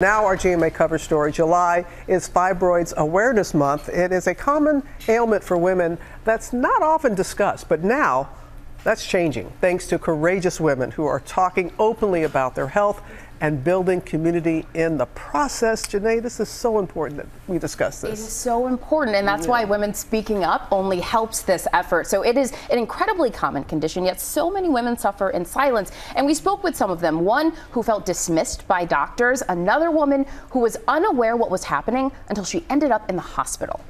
Now our GMA cover story. July is Fibroid Awareness Month. It is a common ailment for women that's not often discussed, but now that's changing thanks to courageous women who are talking openly about their health and building community in the process. Janae, this is so important that we discuss this. It is so important, and that's why women speaking up only helps this effort. So it is an incredibly common condition, yet so many women suffer in silence. And we spoke with some of them. One who felt dismissed by doctors, another woman who was unaware what was happening until she ended up in the hospital.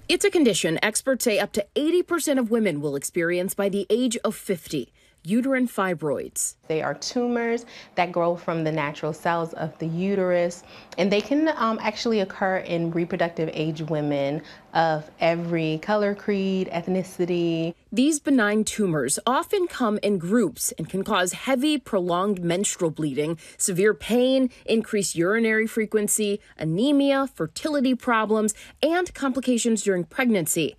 It's a condition experts say up to 80% of women will experience by the age of 50. Uterine fibroids. They are tumors that grow from the natural cells of the uterus, and they can actually occur in reproductive age women of every color, creed, ethnicity. These benign tumors often come in groups and can cause heavy, prolonged menstrual bleeding, severe pain, increased urinary frequency, anemia, fertility problems, and complications during pregnancy.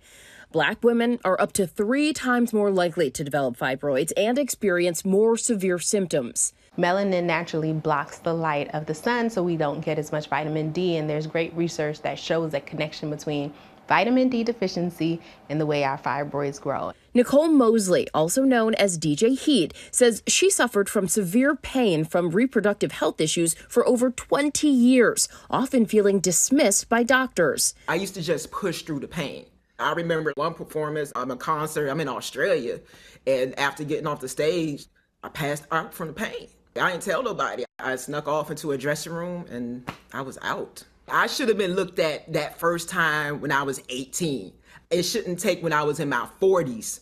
Black women are up to 3 times more likely to develop fibroids and experience more severe symptoms. Melanin naturally blocks the light of the sun, so we don't get as much vitamin D, and there's great research that shows a connection between vitamin D deficiency and the way our fibroids grow. Nicole Mosley, also known as DJ Heat, says she suffered from severe pain from reproductive health issues for over 20 years, often feeling dismissed by doctors. I used to just push through the pain. I remember one performance, a concert, I'm in Australia, and after getting off the stage, I passed out from the pain. I didn't tell nobody. I snuck off into a dressing room and I was out. I should have been looked at that first time when I was 18. It shouldn't take when I was in my 40s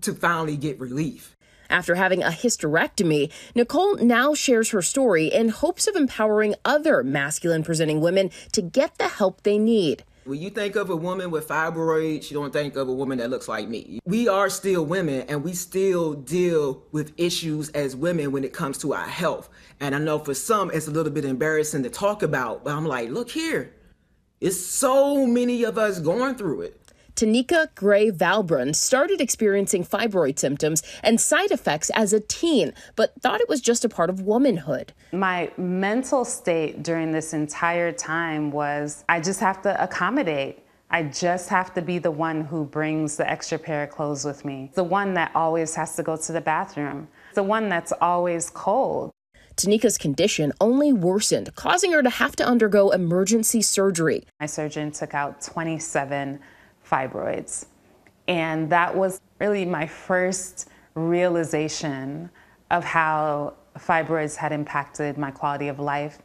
to finally get relief. After having a hysterectomy, Nicole now shares her story in hopes of empowering other masculine-presenting women to get the help they need. When you think of a woman with fibroids, you don't think of a woman that looks like me. We are still women, and we still deal with issues as women when it comes to our health. And I know for some, it's a little bit embarrassing to talk about, but I'm like, look here. It's so many of us going through it. Tanika Gray Valbrun started experiencing fibroid symptoms and side effects as a teen, but thought it was just a part of womanhood. My mental state during this entire time was, I just have to accommodate. I just have to be the one who brings the extra pair of clothes with me, the one that always has to go to the bathroom, the one that's always cold. Tanika's condition only worsened, causing her to have to undergo emergency surgery. My surgeon took out 27 fibroids. And that was really my first realization of how fibroids had impacted my quality of life.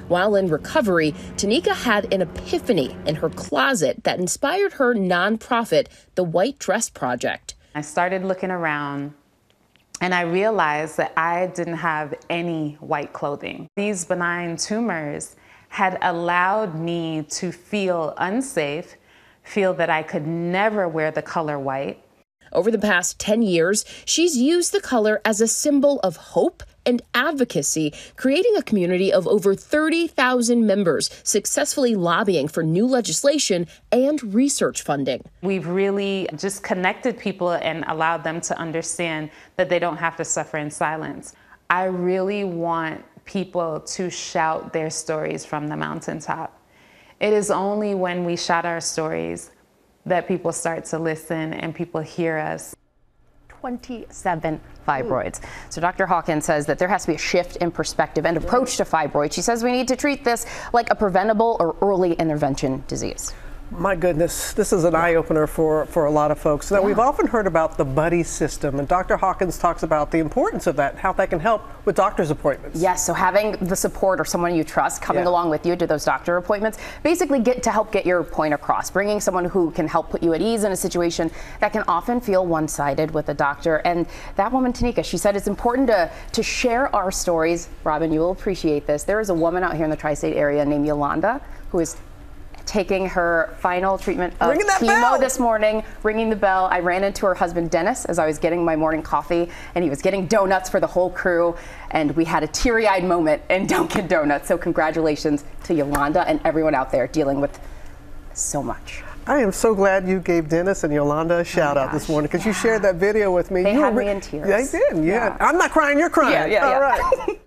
While in recovery, Tanika had an epiphany in her closet that inspired her nonprofit, the White Dress Project. I started looking around and I realized that I didn't have any white clothing. These benign tumors had allowed me to feel unsafe, feel that I could never wear the color white. Over the past 10 years, she's used the color as a symbol of hope and advocacy, creating a community of over 30,000 members, successfully lobbying for new legislation and research funding. We've really just connected people and allowed them to understand that they don't have to suffer in silence. I really want people to shout their stories from the mountaintop. It is only when we shout our stories that people start to listen and people hear us. 27 fibroids. So Dr. Hawkins says that there has to be a shift in perspective and approach to fibroids. She says we need to treat this like a preventable or early intervention disease. My goodness, this is an eye-opener for a lot of folks. Now, we've often heard about the buddy system, and Dr. Hawkins talks about the importance of that, how that can help with doctor's appointments. Yes, so having the support or someone you trust coming along with you to those doctor appointments, basically to help get your point across, bringing someone who can help put you at ease in a situation that can often feel one-sided with a doctor. And that woman, Tanika, she said it's important to share our stories. Robin, you will appreciate this. There is a woman out here in the tri-state area named Yolanda who is taking her final treatment of chemo this morning, ringing the bell. I ran into her husband, Dennis, as I was getting my morning coffee, and he was getting donuts for the whole crew, and we had a teary-eyed moment in Dunkin' Donuts. So congratulations to Yolanda and everyone out there dealing with so much. I am so glad you gave Dennis and Yolanda a shout out this morning because you shared that video with me. They had me in tears. They did, yeah. I'm not crying, you're crying. Yeah. All right.